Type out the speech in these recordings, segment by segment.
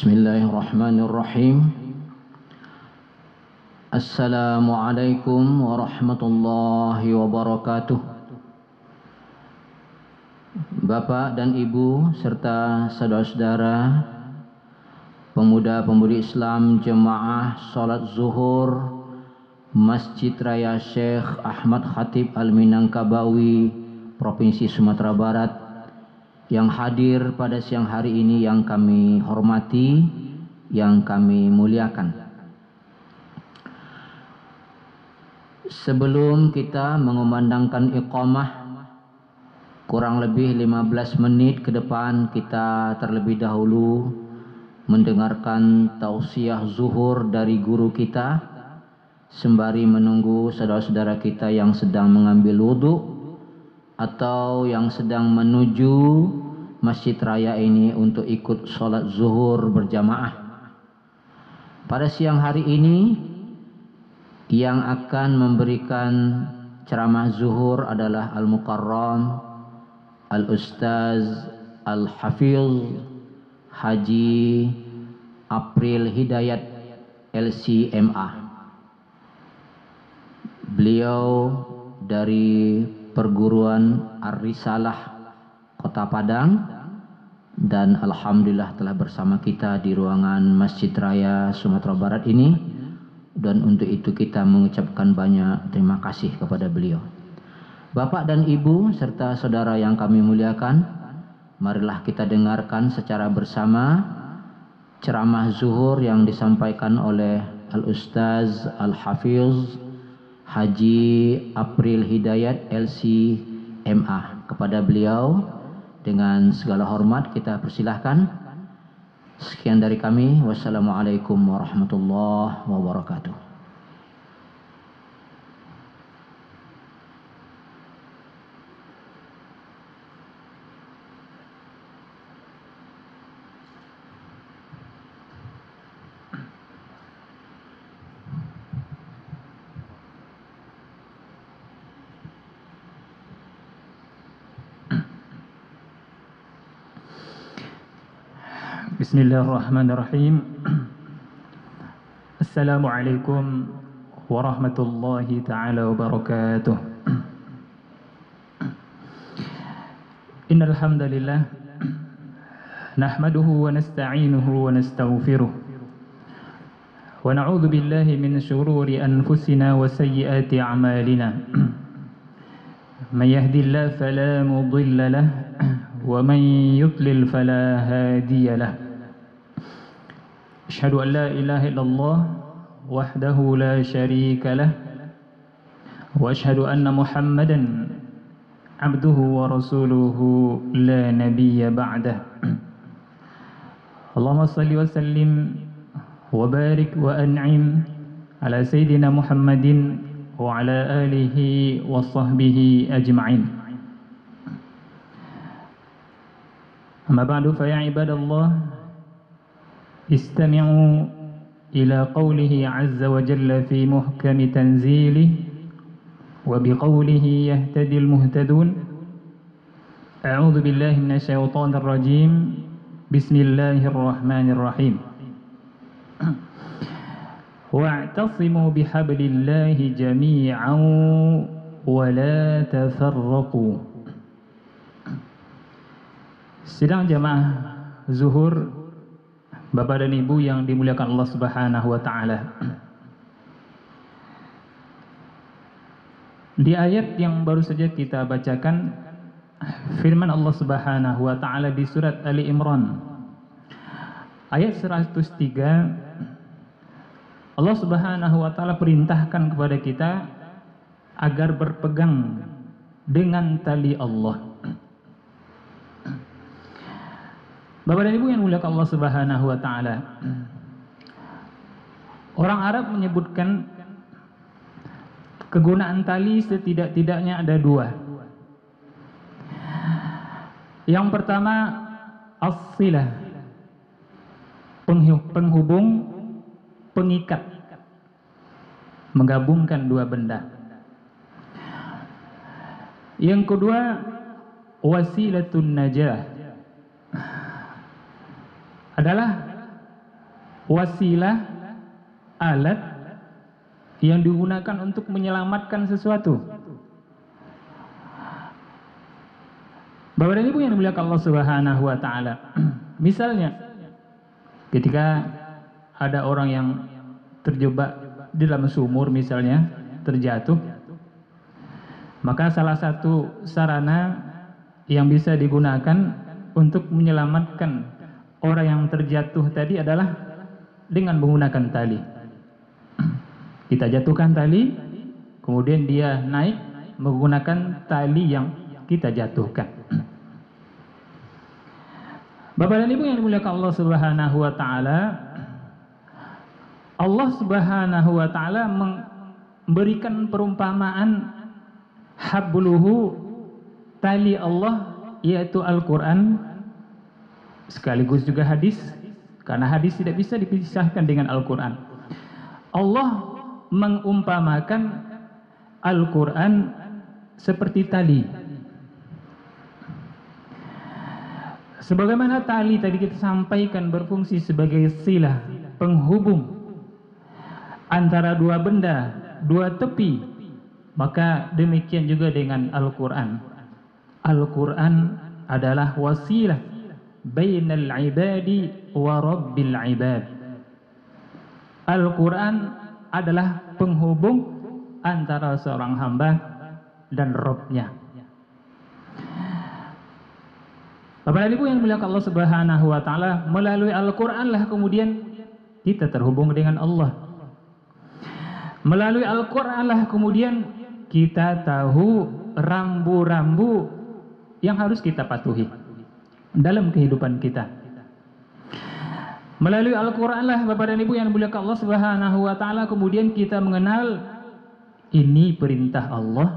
Bismillahirrahmanirrahim. Assalamualaikum warahmatullahi wabarakatuh. Bapak dan Ibu serta saudara-saudara pemuda-pemudi Islam jemaah salat zuhur Masjid Raya Syekh Ahmad Khatib Al-Minangkabawi, Provinsi Sumatera Barat, yang hadir pada siang hari ini yang kami hormati, yang kami muliakan. Sebelum kita mengumandangkan iqamah, kurang lebih 15 menit ke depan kita terlebih dahulu mendengarkan tausiah zuhur dari guru kita, sembari menunggu saudara-saudara kita yang sedang mengambil wudhu atau yang sedang menuju masjid raya ini untuk ikut sholat zuhur berjamaah. Pada siang hari ini yang akan memberikan ceramah zuhur adalah Al-Mukarram Al-Ustaz Al-Hafiz Haji April Hidayat LCMA. Beliau dari Perguruan Ar-Risalah Kota Padang, dan alhamdulillah telah bersama kita di ruangan Masjid Raya Sumatera Barat ini, dan untuk itu kita mengucapkan banyak terima kasih kepada beliau. Bapak dan Ibu serta saudara yang kami muliakan, marilah kita dengarkan secara bersama ceramah zuhur yang disampaikan oleh Al-Ustaz Al-Hafiz Haji April Hidayat LCMA. Kepada beliau dengan segala hormat kita persilahkan. Sekian dari kami. Wassalamualaikum warahmatullahi wabarakatuh. Bismillahirrahmanirrahim. Assalamualaikum warahmatullahi ta'ala wabarakatuh. Innal hamdalillah nahmaduhu wa nasta'inuhu wa nastaghfiruh wa na'udzu billahi min shururi anfusina wa sayyiati a'malina. Man yahdihillahu fala mudilla lahu wa man yudlil fala hadiya lahu. أشهد أن لا إله إلا الله وحده لا شريك له وأشهد أن محمدا عبده ورسوله لا نبي بعده. اللهم صل وسلم وبارك وأنعم على سيدنا محمد وعلى آله وصحبه أجمعين. أما بعد فيا عباد الله استمعوا إلى قوله عز وجل في محكم تنزيله وبقوله يهتدي المهتدون. أعوذ بالله من الشيطان الرجيم. بسم الله الرحمن الرحيم. واعتصموا بحبل الله جميعا ولا تفرقوا. Sidang jamaah zuhur Bapak dan Ibu yang dimuliakan Allah Subhanahu wa taala. Di ayat yang baru saja kita bacakan, firman Allah Subhanahu wa taala di surat Ali Imran ayat 103, Allah Subhanahu wa taala perintahkan kepada kita agar berpegang dengan tali Allah. Bapak dan Ibu yang dimuliakan Allah Subhanahu wa taala. Orang Arab menyebutkan kegunaan tali setidak-tidaknya ada dua. Yang pertama as-silah, penghubung, pengikat, menggabungkan dua benda. Yang kedua wasilatun najah, adalah wasilah, alat yang digunakan untuk menyelamatkan sesuatu. Bapak dan Ibu yang dimuliakan Allah Subhanahu wa taala. Misalnya ketika ada orang yang terjebak di dalam sumur misalnya, terjatuh, maka salah satu sarana yang bisa digunakan untuk menyelamatkan orang yang terjatuh tadi adalah dengan menggunakan tali. Kita jatuhkan tali, kemudian dia naik menggunakan tali yang kita jatuhkan. Bapak dan Ibu yang dimuliakan Allah Subhanahu wa taala, Allah Subhanahu wa taala memberikan perumpamaan habluhu, tali Allah, yaitu Al-Qur'an, sekaligus juga hadis, karena hadis tidak bisa dipisahkan dengan Al-Qur'an. Allah mengumpamakan Al-Qur'an seperti tali. Sebagaimana tali tadi kita sampaikan berfungsi sebagai silah, penghubung antara dua benda, dua tepi, maka demikian juga dengan Al-Qur'an. Al-Qur'an adalah wasilah bainal ibadi wa rabbil ibad. Al-Qur'an adalah penghubung antara seorang hamba dan Rabb-Nya. Bapak dan Ibu yang dimuliakan Allah Subhanahu wa taala, melalui Al-Qur'an lah kemudian kita terhubung dengan Allah. Melalui Al-Qur'an lah kemudian kita tahu rambu-rambu yang harus kita patuhi dalam kehidupan kita. Melalui Al-Qur'an lah Bapak dan Ibu yang dimuliakan Allah Subhanahu wa taala, kemudian kita mengenal ini perintah Allah,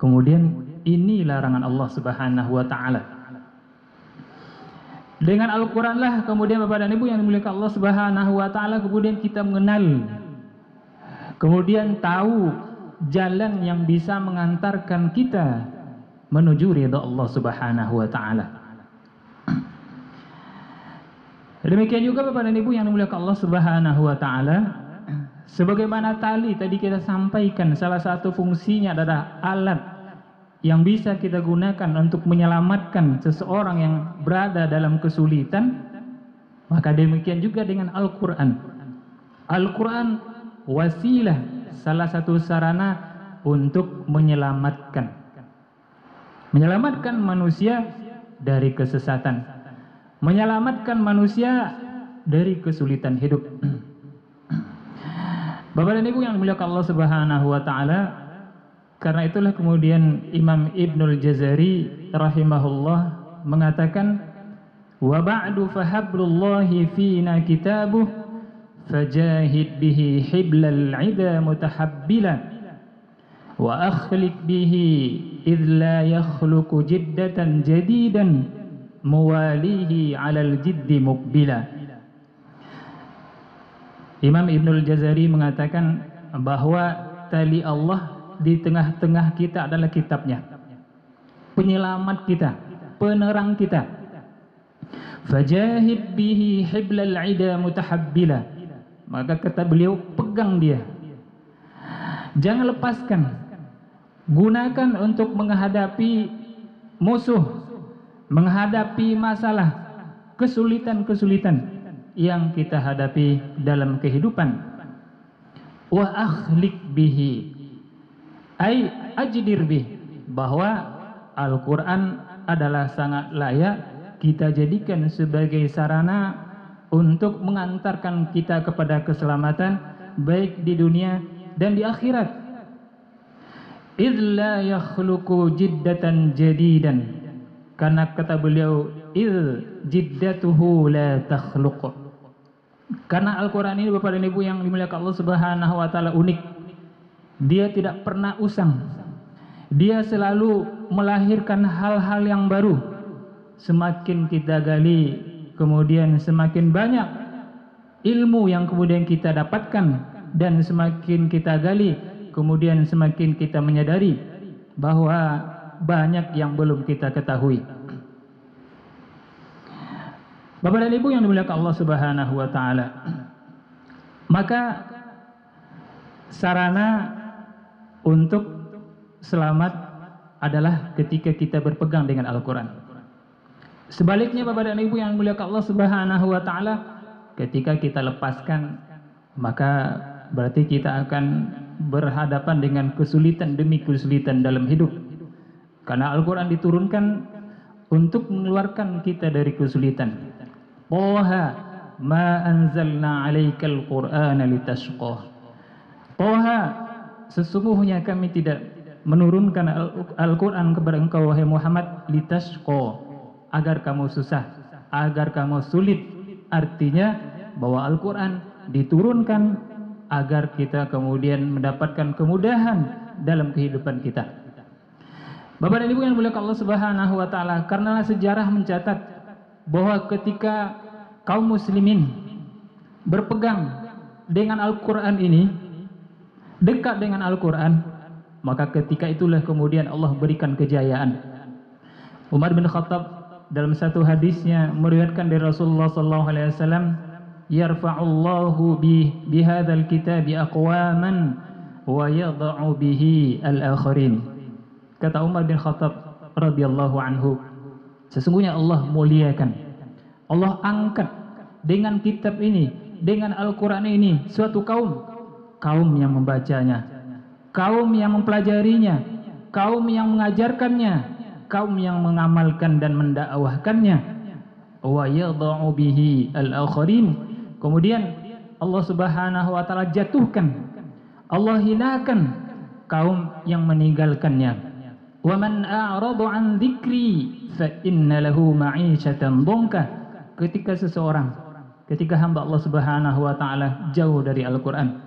kemudian ini larangan Allah Subhanahu wa taala. Dengan Al-Qur'an lah kemudian Bapak dan Ibu yang dimuliakan Allah Subhanahu wa taala, kemudian kita mengenal, kemudian tahu jalan yang bisa mengantarkan kita menuju ridha Allah Subhanahu wa taala. Demikian juga Bapak dan Ibu yang dimuliakan Allah Subhanahu wa taala, sebagaimana tali tadi kita sampaikan, salah satu fungsinya adalah alat yang bisa kita gunakan untuk menyelamatkan seseorang yang berada dalam kesulitan, maka demikian juga dengan Al-Qur'an. Al-Qur'an wasilah, salah satu sarana untuk menyelamatkan manusia dari kesesatan, menyelamatkan manusia dari kesulitan hidup. Bapak dan Ibu yang dimuliakan Allah Subhanahu wa taala, karena itulah kemudian Imam Ibnul Jazari rahimahullah mengatakan, wa ba'du fahablullahi fina kitabuh fajahid bihi hiblal ida mutahabbila wa akhliq bihi idh la yakhluqu jiddatan jadidan muwalihi alal jiddi muqbila. Imam Ibnul Jazari mengatakan bahwa tali Allah di tengah-tengah kita adalah kitabnya, penyelamat kita, penerang kita. Fajahid bihi hiblal ida mutahabbila, maka kata beliau, pegang dia, jangan lepaskan, gunakan untuk menghadapi musuh, menghadapi masalah, kesulitan-kesulitan yang kita hadapi dalam kehidupan. Wa akhliq bihi ay ajdir bih, bahwa Al-Quran adalah sangat layak kita jadikan sebagai sarana untuk mengantarkan kita kepada keselamatan baik di dunia dan di akhirat. Idh la yakhluqu jiddatan jadidan, karena kata beliau idh jiddatuhu la takhluq, karena Al-Quran ini Bapak dan Ibu yang dimuliakan Allah Subhanahu wa taala unik. Dia tidak pernah usang, dia selalu melahirkan hal-hal yang baru. Semakin kita gali, kemudian semakin banyak ilmu yang kemudian kita dapatkan, dan semakin kita gali, kemudian semakin kita menyadari bahwa banyak yang belum kita ketahui. Bapak dan Ibu yang dimuliakan Allah Subhanahu wa taala. Maka sarana untuk selamat adalah ketika kita berpegang dengan Al-Qur'an. Sebaliknya Bapak dan Ibu yang dimuliakan Allah Subhanahu wa taala, ketika kita lepaskan, maka berarti kita akan berhadapan dengan kesulitan demi kesulitan dalam hidup. Karena Al-Qur'an diturunkan untuk mengeluarkan kita dari kesulitan. Toha ma anzalna 'alaikal qur'ana litashqa. Toha, sesungguhnya kami tidak menurunkan Al-Qur'an kepada engkau wahai Muhammad litashqa, agar kamu susah, agar kamu sulit. Artinya bahwa Al-Qur'an diturunkan agar kita kemudian mendapatkan kemudahan dalam kehidupan kita. Bapak dan Ibu yang dimuliakan Allah Subhanahu wa taala, karena sejarah mencatat bahwa ketika kaum muslimin berpegang dengan Al-Qur'an ini, dekat dengan Al-Qur'an, maka ketika itulah kemudian Allah berikan kejayaan. Umar bin Khattab dalam satu hadisnya meriwayatkan dari Rasulullah sallallahu alaihi wasallam, yarfa'ullahu bihadzal kitabi aqwaman wa yadh'u bihi al-akharin. Kata Umar bin Khattab radhiyallahu anhu, sesungguhnya Allah muliakan, Allah angkat dengan kitab ini, dengan Al-Qur'an ini suatu kaum yang membacanya, kaum yang mempelajarinya, kaum yang mengajarkannya, kaum yang mengamalkan dan mendakwahkannya. Wa yadh'u bihi al-akharin. Kemudian Allah Subhanahu wa taala jatuhkan, Allah hinakan kaum yang meninggalkannya. Wa man a'rada 'an dzikri fa inna lahu ma'isyatan dhanka. Ketika hamba Allah Subhanahu wa taala jauh dari Al-Qur'an,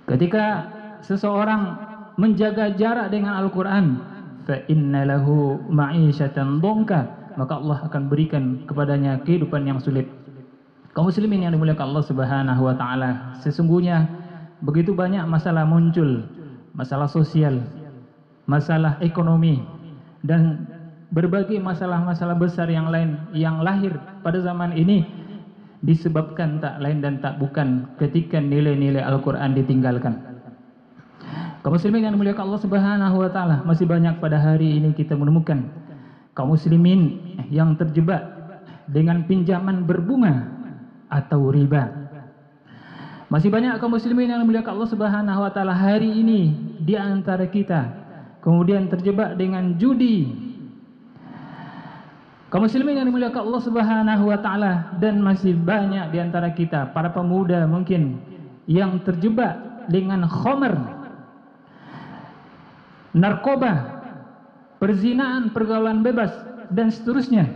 ketika seseorang menjaga jarak dengan Al-Qur'an, fa inna lahu ma'isyatan dhanka, maka Allah akan berikan kepadanya kehidupan yang sulit. Kaum muslimin yang dimuliakan Allah Subhanahu wa taala, sesungguhnya begitu banyak masalah muncul, masalah sosial, masalah ekonomi, dan berbagai masalah-masalah besar yang lain yang lahir pada zaman ini disebabkan tak lain dan tak bukan ketika nilai-nilai Al-Qur'an ditinggalkan. Kaum muslimin yang dimuliakan Allah Subhanahu wa taala, masih banyak pada hari ini kita menemukan kaum muslimin yang terjebak dengan pinjaman berbunga atau riba. Masih banyak kaum muslimin yang dimuliakan Allah Subhanahu wa taala hari ini di antara kita kemudian terjebak dengan judi. Kaum muslimin yang dimuliakan Allah Subhanahu wa taala, dan masih banyak di antara kita para pemuda mungkin yang terjebak dengan khamr, narkoba, perzinaan, pergaulan bebas dan seterusnya.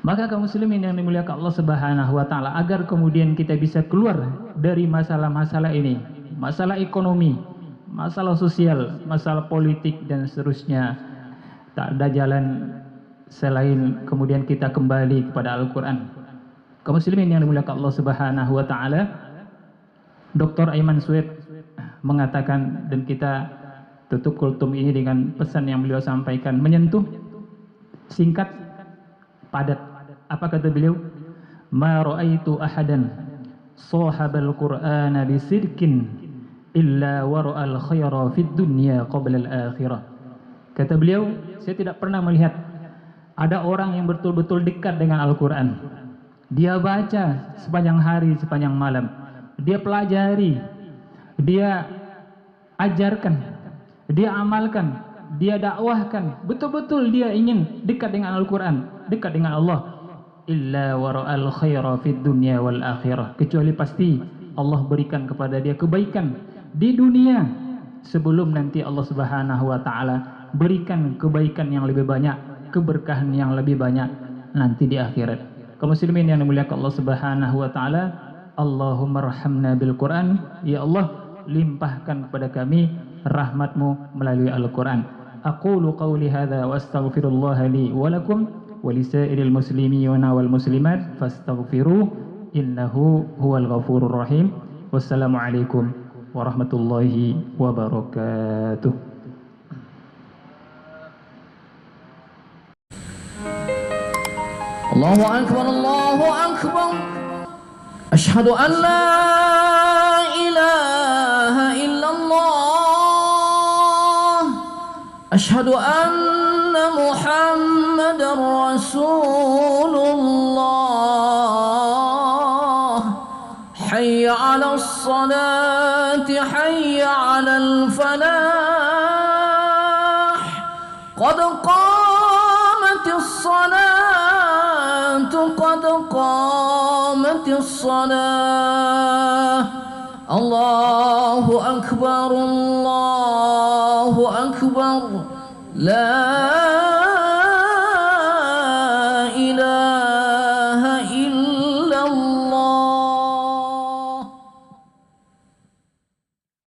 Maka kaum muslimin yang dimuliakan Allah Subhanahu wa taala, agar kemudian kita bisa keluar dari masalah-masalah ini, masalah ekonomi, masalah sosial, masalah politik dan seterusnya, tak ada jalan selain kemudian kita kembali kepada Al-Qur'an. Kaum muslimin yang dimuliakan Allah Subhanahu wa taala, Dr. Aiman Sued mengatakan, dan kita tutup kultum ini dengan pesan yang beliau sampaikan, menyentuh, singkat, padat. Apa kata beliau? Ma ra'aitu ahadan sahabal Qur'ana bisidqin illa wara'al khaira fid dunya qabla al-akhirah. Kata beliau, saya tidak pernah melihat ada orang yang betul-betul dekat dengan Al-Qur'an. Dia baca sepanjang hari, sepanjang malam. Dia pelajari, dia ajarkan, dia amalkan, dia dakwahkan. Betul-betul dia ingin dekat dengan Al-Qur'an, dekat dengan Allah. Illa wara'al khaira fid dunya wal akhirah. Kecuali pasti Allah berikan kepada dia kebaikan di dunia sebelum nanti Allah Subhanahu wa taala berikan kebaikan yang lebih banyak, keberkahan yang lebih banyak nanti di akhirat. Kaum muslimin yang dimuliakan Allah Subhanahu wa taala, Allahumma rahamna bil Qur'an. Ya Allah, limpahkan kepada kami rahmat-Mu melalui Al-Qur'an. Aqulu qawli hadza wa astaghfirullah li wa lakum wa lisairil muslimina wal muslimat fastaghfiruh innahu huwal ghafurur rahim. Wassalamualaikum warahmatullahi wabarakatuh. Allahu akbar, Allahu akbar. Asyhadu an la ilaha illallah. Asyhadu anna Muhammadar Rasulullah. Hayya 'alas salati, hayya 'alal falah. Qad qamatis salatu, qad qamatis salah. Allahu akbar, Allahu akbar. La